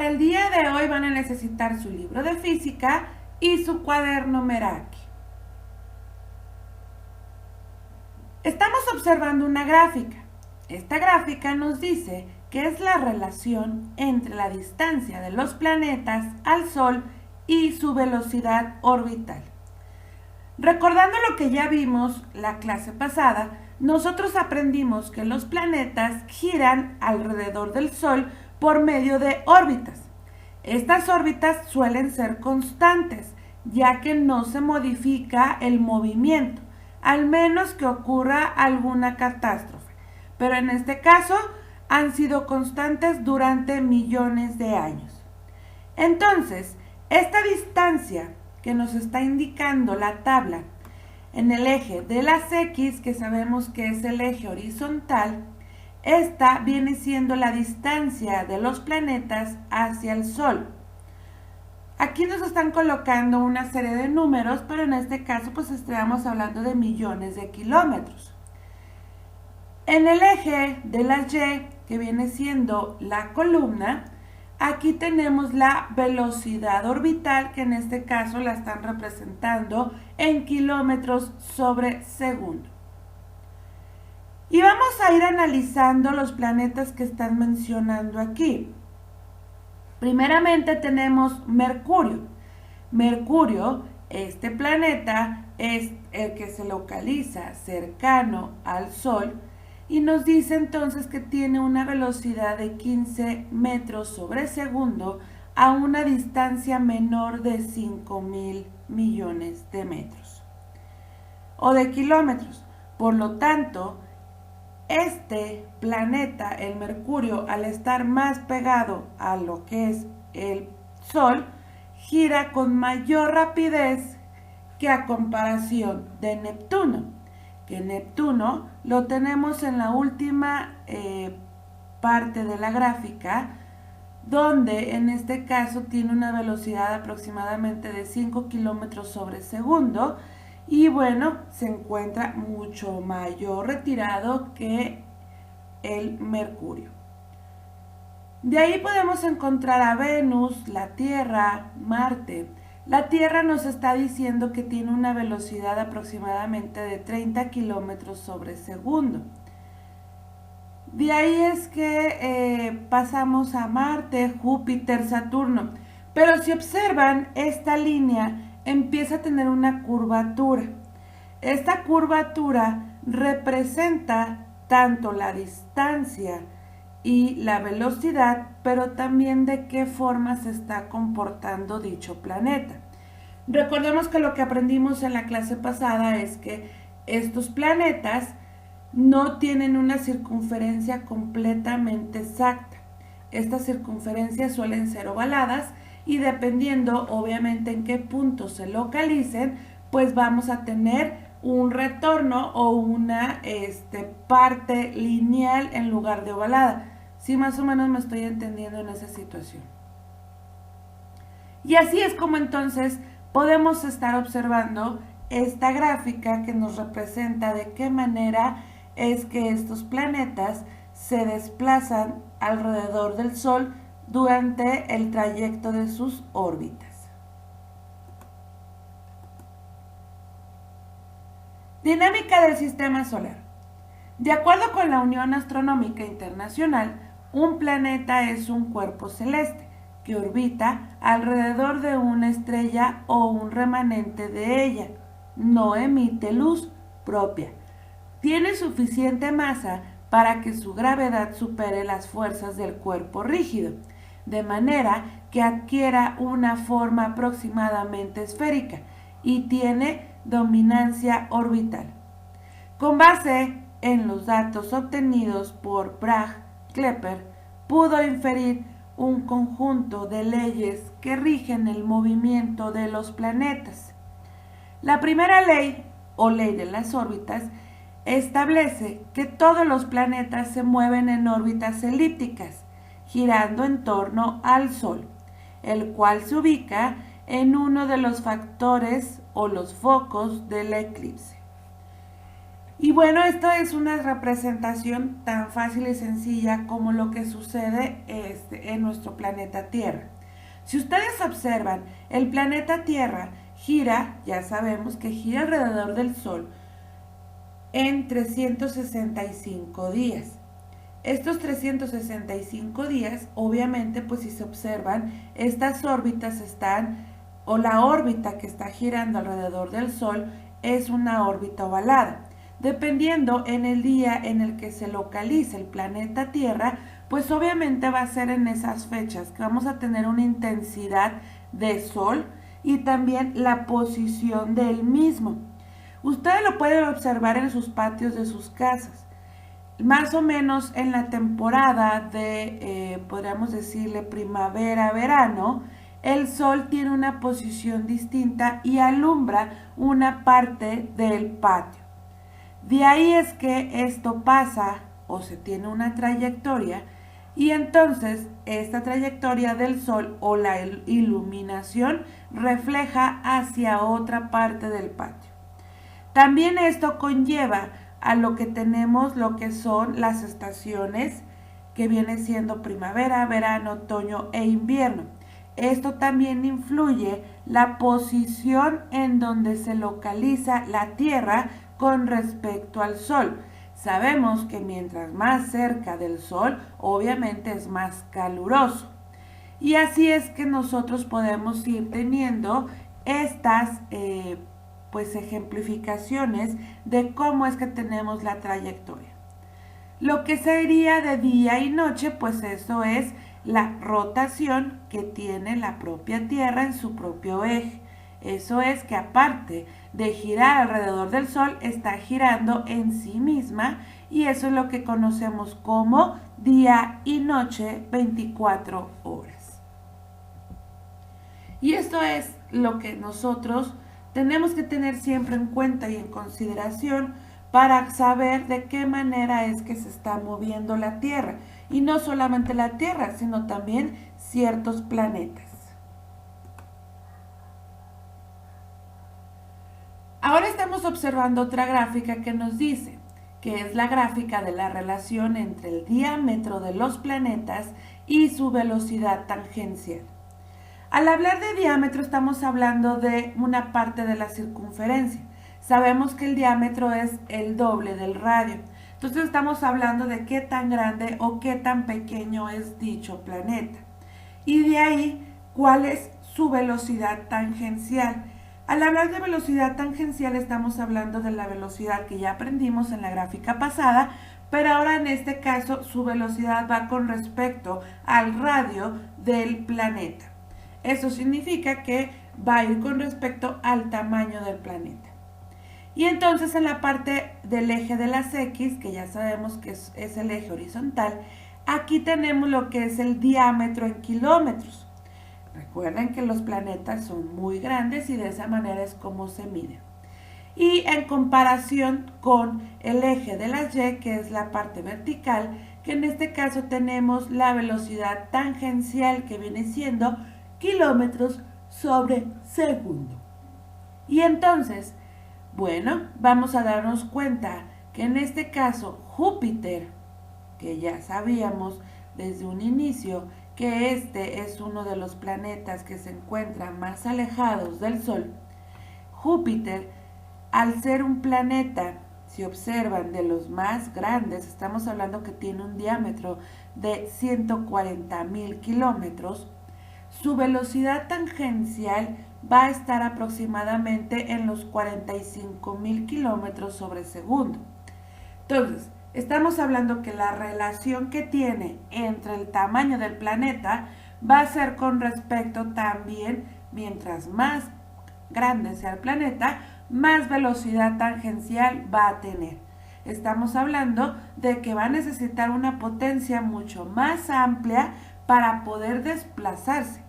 Para el día de hoy van a necesitar su libro de física y su cuaderno Meraki. Estamos observando una gráfica. Esta gráfica nos dice que es la relación entre la distancia de los planetas al Sol y su velocidad orbital. Recordando lo que ya vimos la clase pasada, nosotros aprendimos que los planetas giran alrededor del Sol por medio de órbitas. Estas órbitas suelen ser constantes, ya que no se modifica el movimiento, al menos que ocurra alguna catástrofe. Pero en este caso han sido constantes durante millones de años. Entonces, esta distancia que nos está indicando la tabla en el eje de las X, que sabemos que es el eje horizontal, esta viene siendo la distancia de los planetas hacia el Sol. Aquí nos están colocando una serie de números, pero en este caso pues estamos hablando de millones de kilómetros. En el eje de las Y, que viene siendo la columna, aquí tenemos la velocidad orbital, que en este caso la están representando en kilómetros sobre segundo. Y vamos a ir analizando los planetas que están mencionando aquí. Primeramente tenemos Mercurio. Mercurio, este planeta, es el que se localiza cercano al Sol y nos dice entonces que tiene una velocidad de 15 metros sobre segundo a una distancia menor de 5.000 millones de metros o de kilómetros. Por lo tanto, este planeta, el Mercurio, al estar más pegado a lo que es el Sol, gira con mayor rapidez que a comparación de Neptuno, que Neptuno lo tenemos en la última parte de la gráfica, donde en este caso tiene una velocidad aproximadamente de 5 kilómetros sobre segundo, y bueno, se encuentra mucho mayor retirado que el Mercurio. De ahí podemos encontrar a Venus, la Tierra, Marte. La Tierra nos está diciendo que tiene una velocidad aproximadamente de 30 kilómetros sobre segundo. De ahí es que pasamos a Marte, Júpiter, Saturno. Pero si observan, esta línea empieza a tener una curvatura. Esta curvatura representa tanto la distancia y la velocidad, pero también de qué forma se está comportando dicho planeta. Recordemos que lo que aprendimos en la clase pasada es que estos planetas no tienen una circunferencia completamente exacta. Estas circunferencias suelen ser ovaladas y dependiendo obviamente en qué punto se localicen, pues vamos a tener un retorno o una parte lineal en lugar de ovalada. Sí, más o menos me estoy entendiendo en esa situación. Y así es como entonces podemos estar observando esta gráfica que nos representa de qué manera es que estos planetas se desplazan alrededor del Sol durante el trayecto de sus órbitas. Dinámica del sistema solar. De acuerdo con la Unión Astronómica Internacional, un planeta es un cuerpo celeste que orbita alrededor de una estrella o un remanente de ella. No emite luz propia. Tiene suficiente masa para que su gravedad supere las fuerzas del cuerpo rígido, de manera que adquiera una forma aproximadamente esférica y tiene dominancia orbital. Con base en los datos obtenidos por Bragg-Klepper, pudo inferir un conjunto de leyes que rigen el movimiento de los planetas. La primera ley, o ley de las órbitas, establece que todos los planetas se mueven en órbitas elípticas, girando en torno al Sol, el cual se ubica en uno de los factores o los focos del eclipse. Y bueno, esto es una representación tan fácil y sencilla como lo que sucede en nuestro planeta Tierra. Si ustedes observan, el planeta Tierra gira, ya sabemos que gira alrededor del Sol en 365 días. Estos 365 días, obviamente, pues si se observan, estas órbitas están, o la órbita que está girando alrededor del Sol es una órbita ovalada. Dependiendo en el día en el que se localice el planeta Tierra, pues obviamente va a ser en esas fechas que vamos a tener una intensidad de Sol y también la posición del mismo. Ustedes lo pueden observar en sus patios de sus casas. Más o menos en la temporada de, podríamos decirle, primavera-verano, el Sol tiene una posición distinta y alumbra una parte del patio. De ahí es que esto pasa o se tiene una trayectoria y entonces esta trayectoria del Sol o la iluminación refleja hacia otra parte del patio. También esto conlleva a lo que tenemos, lo que son las estaciones, que viene siendo primavera, verano, otoño e invierno. Esto también influye la posición en donde se localiza la Tierra con respecto al Sol. Sabemos que mientras más cerca del Sol, obviamente es más caluroso. Y así es que nosotros podemos ir teniendo estas pues ejemplificaciones de cómo es que tenemos la trayectoria. Lo que sería de día y noche, pues eso es la rotación que tiene la propia Tierra en su propio eje. Eso es que aparte de girar alrededor del Sol, está girando en sí misma y eso es lo que conocemos como día y noche 24 horas. Y esto es lo que nosotros tenemos que tener siempre en cuenta y en consideración para saber de qué manera es que se está moviendo la Tierra. Y no solamente la Tierra, sino también ciertos planetas. Ahora estamos observando otra gráfica que nos dice que es la gráfica de la relación entre el diámetro de los planetas y su velocidad tangencial. Al hablar de diámetro estamos hablando de una parte de la circunferencia. Sabemos que el diámetro es el doble del radio. Entonces estamos hablando de qué tan grande o qué tan pequeño es dicho planeta. Y de ahí, ¿cuál es su velocidad tangencial? Al hablar de velocidad tangencial estamos hablando de la velocidad que ya aprendimos en la gráfica pasada, pero ahora en este caso su velocidad va con respecto al radio del planeta. Eso significa que va a ir con respecto al tamaño del planeta. Y entonces en la parte del eje de las X, que ya sabemos que es el eje horizontal, aquí tenemos lo que es el diámetro en kilómetros. Recuerden que los planetas son muy grandes y de esa manera es como se mide. Y en comparación con el eje de las Y, que es la parte vertical, que en este caso tenemos la velocidad tangencial que viene siendo kilómetros sobre segundo. Y entonces, bueno, vamos a darnos cuenta que en este caso Júpiter, que ya sabíamos desde un inicio que este es uno de los planetas que se encuentran más alejados del Sol, Júpiter, al ser un planeta, si observan, de los más grandes, estamos hablando que tiene un diámetro de 140,000 kilómetros, su velocidad tangencial va a estar aproximadamente en los 45,000 kilómetros sobre segundo. Entonces, estamos hablando que la relación que tiene entre el tamaño del planeta va a ser con respecto también, mientras más grande sea el planeta, más velocidad tangencial va a tener. Estamos hablando de que va a necesitar una potencia mucho más amplia para poder desplazarse.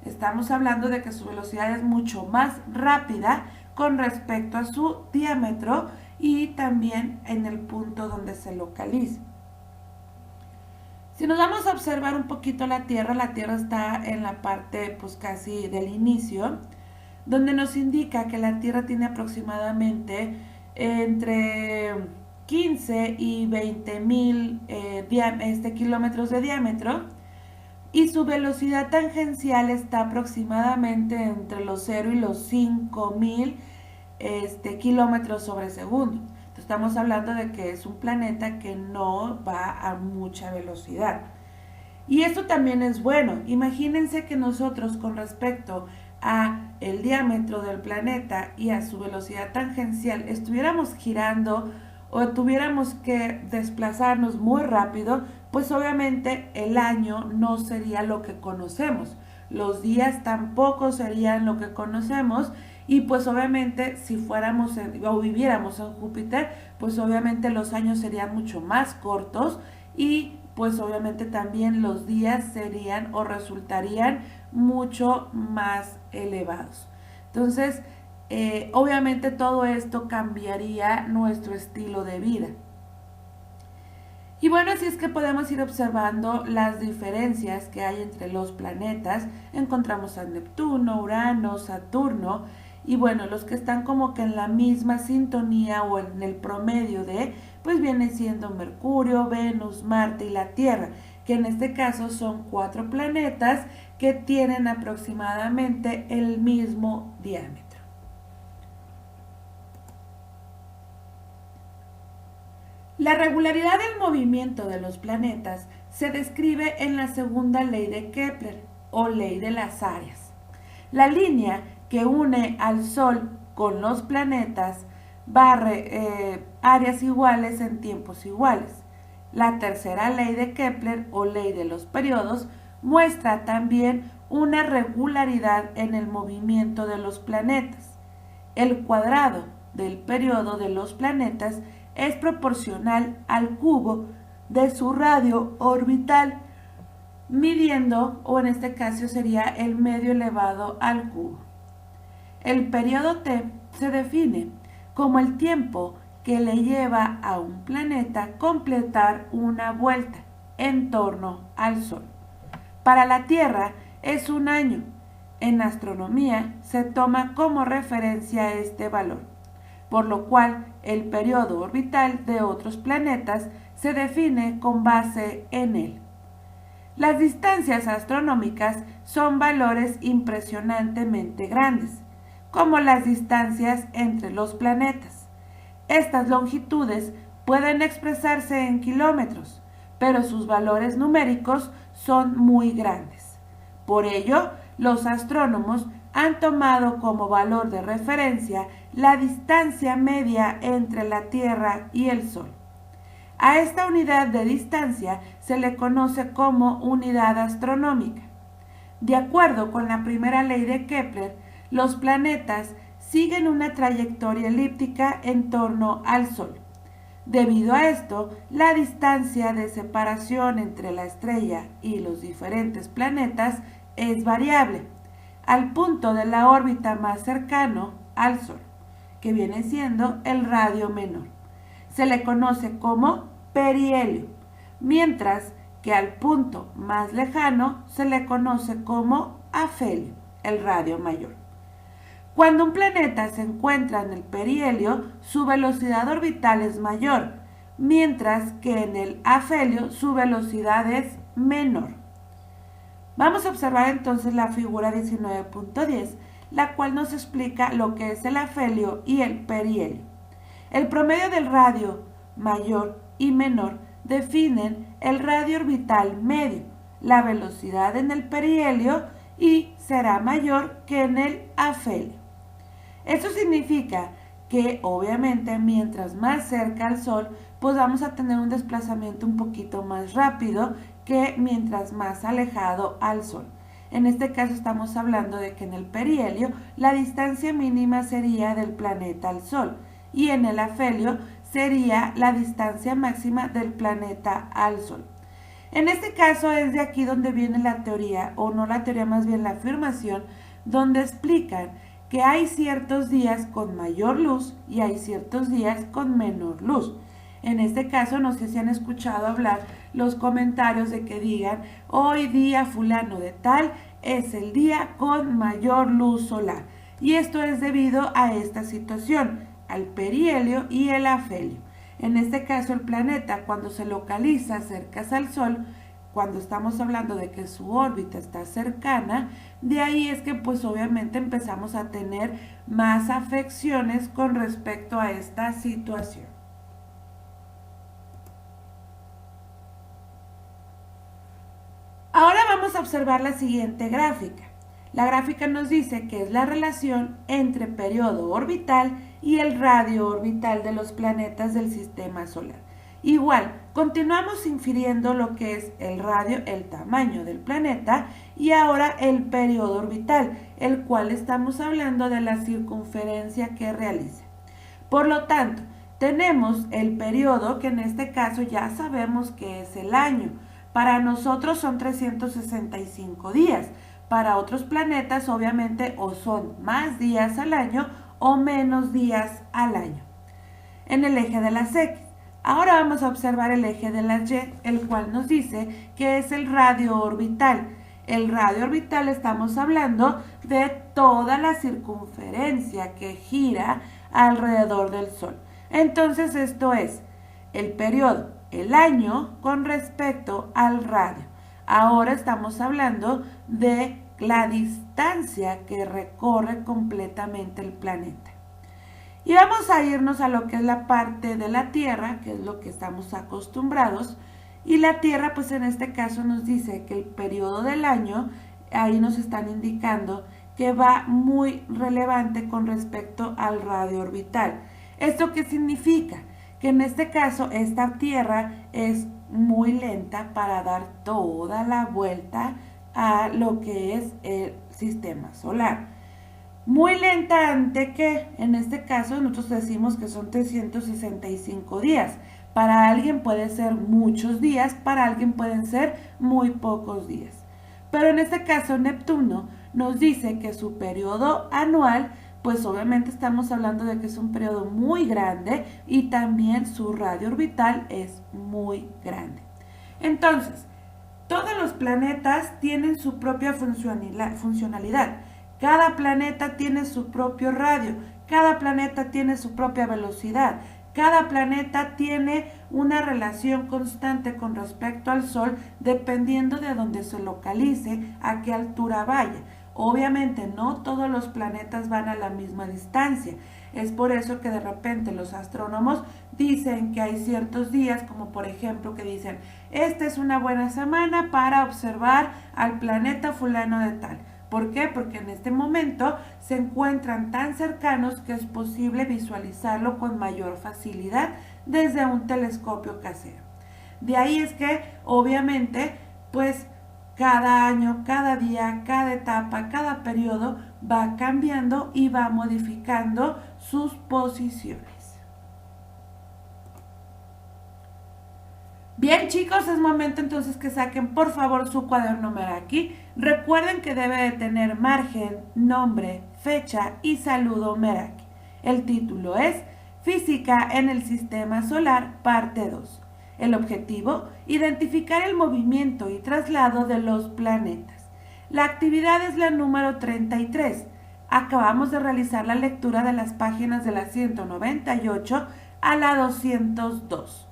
Estamos hablando de que su velocidad es mucho más rápida con respecto a su diámetro y también en el punto donde se localiza. Si nos vamos a observar un poquito la Tierra está en la parte pues casi del inicio, donde nos indica que la Tierra tiene aproximadamente entre 15 y 20.000 kilómetros de diámetro, y su velocidad tangencial está aproximadamente entre los 0 y los 5.000 kilómetros sobre segundo. Entonces, estamos hablando de que es un planeta que no va a mucha velocidad. Y esto también es bueno. Imagínense que nosotros, con respecto a el diámetro del planeta y a su velocidad tangencial, estuviéramos girando o tuviéramos que desplazarnos muy rápido, pues obviamente el año no sería lo que conocemos, los días tampoco serían lo que conocemos, y pues obviamente si fuéramos o viviéramos en Júpiter, pues obviamente los años serían mucho más cortos, y pues obviamente también los días serían o resultarían mucho más elevados. Entonces, obviamente todo esto cambiaría nuestro estilo de vida. Y bueno, así es que podemos ir observando las diferencias que hay entre los planetas. Encontramos a Neptuno, Urano, Saturno, y bueno, los que están como que en la misma sintonía o en el promedio de, pues viene siendo Mercurio, Venus, Marte y la Tierra, que en este caso son 4 planetas que tienen aproximadamente el mismo diámetro. La regularidad del movimiento de los planetas se describe en la segunda ley de Kepler o ley de las áreas. La línea que une al Sol con los planetas barre áreas iguales en tiempos iguales. La tercera ley de Kepler o ley de los periodos muestra también una regularidad en el movimiento de los planetas. El cuadrado del periodo de los planetas es proporcional al cubo de su radio orbital, midiendo, o en este caso sería el medio elevado al cubo. El periodo T se define como el tiempo que le lleva a un planeta completar una vuelta en torno al Sol. Para la Tierra es un año. En astronomía se toma como referencia este valor, por lo cual el periodo orbital de otros planetas se define con base en él. Las distancias astronómicas son valores impresionantemente grandes, como las distancias entre los planetas. Estas longitudes pueden expresarse en kilómetros, pero sus valores numéricos son muy grandes. Por ello, los astrónomos han tomado como valor de referencia la distancia media entre la Tierra y el Sol. A esta unidad de distancia se le conoce como unidad astronómica. De acuerdo con la primera ley de Kepler, los planetas siguen una trayectoria elíptica en torno al Sol. Debido a esto, la distancia de separación entre la estrella y los diferentes planetas es variable, al punto de la órbita más cercano al Sol, que viene siendo el radio menor. Se le conoce como perihelio, mientras que al punto más lejano se le conoce como afelio, el radio mayor. Cuando un planeta se encuentra en el perihelio, su velocidad orbital es mayor, mientras que en el afelio su velocidad es menor. Vamos a observar entonces la figura 19.10, la cual nos explica lo que es el afelio y el perihelio. El promedio del radio mayor y menor definen el radio orbital medio, la velocidad en el perihelio, y será mayor que en el afelio. Esto significa que obviamente mientras más cerca al Sol, pues vamos a tener un desplazamiento un poquito más rápido que mientras más alejado al Sol. En este caso estamos hablando de que en el perihelio la distancia mínima sería del planeta al Sol, y en el afelio sería la distancia máxima del planeta al Sol. En este caso es de aquí donde viene la teoría, o no la teoría, más bien la afirmación, donde explican que hay ciertos días con mayor luz y hay ciertos días con menor luz. En este caso, no sé si han escuchado hablar los comentarios de que digan, hoy día fulano de tal es el día con mayor luz solar. Y esto es debido a esta situación, al perihelio y el afelio. En este caso, el planeta, cuando se localiza cerca al Sol, cuando estamos hablando de que su órbita está cercana, de ahí es que pues obviamente empezamos a tener más afecciones con respecto a esta situación. Ahora vamos a observar la siguiente gráfica. La gráfica nos dice que es la relación entre periodo orbital y el radio orbital de los planetas del sistema solar. Igual, continuamos infiriendo lo que es el radio, el tamaño del planeta, y ahora el periodo orbital, el cual estamos hablando de la circunferencia que realiza. Por lo tanto, tenemos el periodo, que en este caso ya sabemos que es el año. Para nosotros son 365 días. Para otros planetas, obviamente, o son más días al año o menos días al año. En el eje de las X. Ahora vamos a observar el eje de las Y, el cual nos dice que es el radio orbital. El radio orbital estamos hablando de toda la circunferencia que gira alrededor del Sol. Entonces esto es el periodo, el año con respecto al radio. Ahora estamos hablando de la distancia que recorre completamente el planeta. Y vamos a irnos a lo que es la parte de la Tierra, que es lo que estamos acostumbrados. Y la Tierra, pues en este caso nos dice que el periodo del año, ahí nos están indicando que va muy relevante con respecto al radio orbital. ¿Esto qué significa? Que en este caso esta Tierra es muy lenta para dar toda la vuelta a lo que es el sistema solar. Muy lenta ante que, en este caso, nosotros decimos que son 365 días. Para alguien puede ser muchos días, para alguien pueden ser muy pocos días. Pero en este caso, Neptuno nos dice que su periodo anual, pues obviamente estamos hablando de que es un periodo muy grande y también su radio orbital es muy grande. Entonces, todos los planetas tienen su propia funcionalidad. Cada planeta tiene su propio radio, cada planeta tiene su propia velocidad, cada planeta tiene una relación constante con respecto al Sol dependiendo de dónde se localice, a qué altura vaya. Obviamente no todos los planetas van a la misma distancia. Es por eso que de repente los astrónomos dicen que hay ciertos días, como por ejemplo que dicen, esta es una buena semana para observar al planeta fulano de tal. ¿Por qué? Porque en este momento se encuentran tan cercanos que es posible visualizarlo con mayor facilidad desde un telescopio casero. De ahí es que, obviamente, pues cada año, cada día, cada etapa, cada periodo va cambiando y va modificando sus posiciones. Bien, chicos, es momento entonces que saquen por favor su cuaderno Meraki. Recuerden que debe de tener margen, nombre, fecha y saludo Meraki. El título es Física en el Sistema Solar, parte 2. El objetivo, identificar el movimiento y traslado de los planetas. La actividad es la número 33. Acabamos de realizar la lectura de las páginas de la 198 a la 202.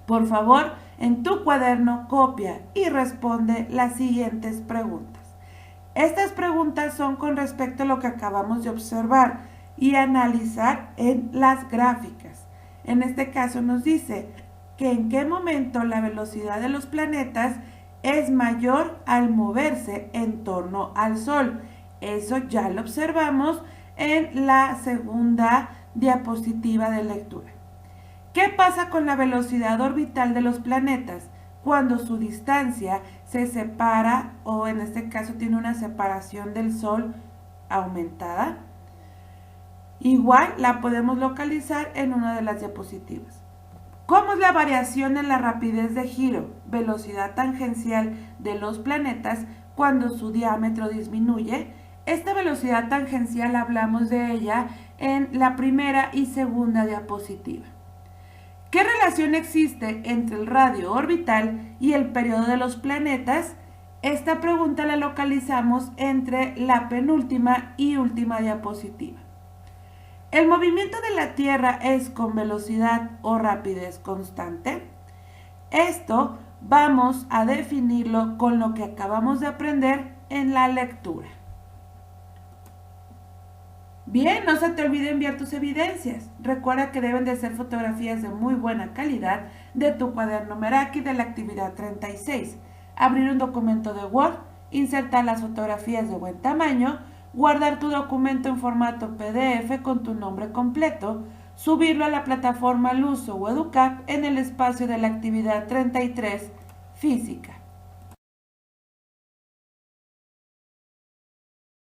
Por favor, en tu cuaderno copia y responde las siguientes preguntas. Estas preguntas son con respecto a lo que acabamos de observar y analizar en las gráficas. En este caso nos dice que en qué momento la velocidad de los planetas es mayor al moverse en torno al Sol. Eso ya lo observamos en la segunda diapositiva de lectura. ¿Qué pasa con la velocidad orbital de los planetas cuando su distancia se separa o en este caso tiene una separación del Sol aumentada? Igual la podemos localizar en una de las diapositivas. ¿Cómo es la variación en la rapidez de giro, velocidad tangencial de los planetas cuando su diámetro disminuye? Esta velocidad tangencial hablamos de ella en la primera y segunda diapositiva. ¿Qué relación existe entre el radio orbital y el periodo de los planetas? Esta pregunta la localizamos entre la penúltima y última diapositiva. ¿El movimiento de la Tierra es con velocidad o rapidez constante? Esto vamos a definirlo con lo que acabamos de aprender en la lectura. Bien, no se te olvide enviar tus evidencias. Recuerda que deben de ser fotografías de muy buena calidad de tu cuaderno Meraki de la actividad 36. Abrir un documento de Word, insertar las fotografías de buen tamaño, guardar tu documento en formato PDF con tu nombre completo, subirlo a la plataforma Luso o Educap en el espacio de la actividad 33, Física.